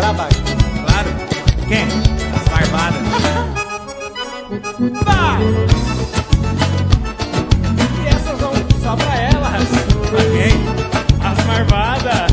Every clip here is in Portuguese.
requebrar, pai? Claro. Quem? As marvadas. Vai! E essas vão só pra elas. Pra quem? As marvadas.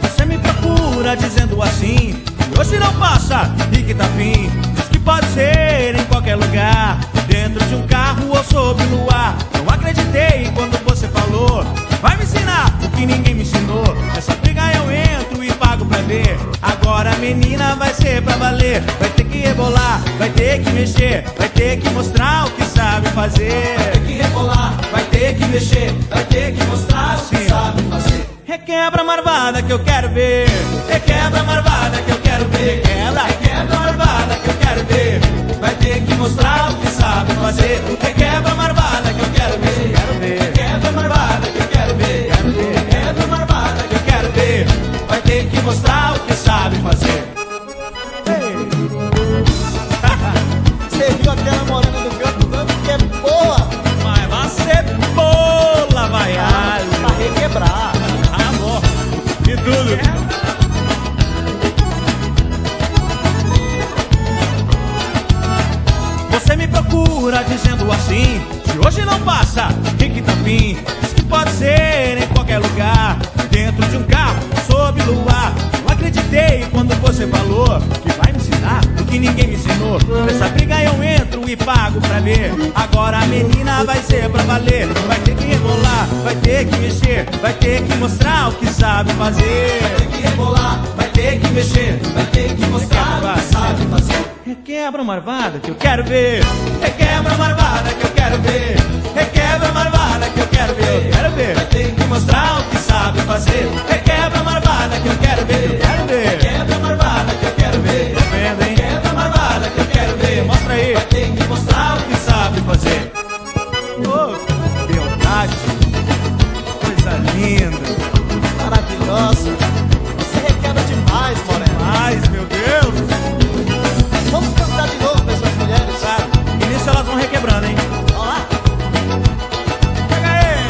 Você me procura dizendo assim, que hoje não passa e que tá fim. Diz que pode ser em qualquer lugar, dentro de um carro ou sob o luar. Não acreditei quando você falou, vai me ensinar o que ninguém me ensinou. Nessa briga eu entro e pago pra ver. Agora a menina vai ser pra valer. Vai ter que rebolar, vai ter que mexer, vai ter que mostrar o que sabe fazer. Vai ter que rebolar, vai ter que mexer, vai ter que mostrar o que sabe fazer. Requebra a marvada que eu quero ver. Requebra a marvada que eu quero ver. Requebra. Requebra a marvada que eu quero ver. Vai ter que mostrar o que sabe fazer. Requebra a marvada que eu quero ver. Quero ver. Requebra a marvada que eu quero ver. Quero ver. Requebra a marvada que eu quero ver. Vai ter que mostrar o que sabe fazer. Ei. Você viu aquela morena do canto que é boa Mas vai ser bola, vaialho. pra requebrar. Amor. E tudo. Você me procura dizendo assim, se hoje não passa, e que tá fim. Diz que pode ser em qualquer lugar, dentro de um carro, sob luar. Não acreditei quando você falou que vai me ensinar o que ninguém me ensinou. Nessa briga eu entro e pago pra ver. Agora a menina vai ser pra valer. Vai ter que rebolar, vai ter que mexer, vai ter que mostrar o que sabe fazer. Vai ter que rebolar, vai ter que mexer, vai ter que mostrar o que sabe fazer. Requebra a marvada que eu quero ver. Requebra a marvada que eu quero ver. Requebra a marvada que eu quero ver. Eu quero ver. Vai ter que mostrar o que sabe fazer. Requebra a marvada que eu quero ver. Eu quero ver. Requebra a marvada que eu quero ver. Tô vendo, hein? Requebra a marvada que eu quero ver. Mostra aí. Vai ter que mostrar o que sabe fazer. Oh, beldade. Coisa linda. Maravilhosa. Você requebra demais, morena. Ai, meu Deus. Vamos cantar de novo pra essas mulheres. Claro. E nisso elas vão requebrando, hein? Vamos lá. Pega aí.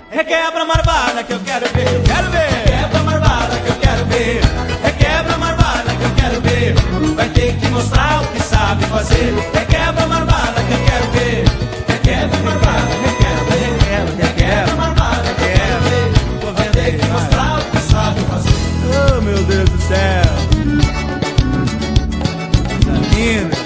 Requebra a marvada que eu quero ver. Eu quero ver. Requebra a marvada que eu quero ver. Requebra a marvada que eu quero ver. Vai ter que mostrar o que sabe fazer. Requebra a marvada que eu quero ver. Requebra a marvada, requebra, requebra, requebra a marvada que eu quero ver. Tô Vai vendo ter aí. que mostrar o que sabe fazer. Oh, meu Deus do céu. Coisa linda.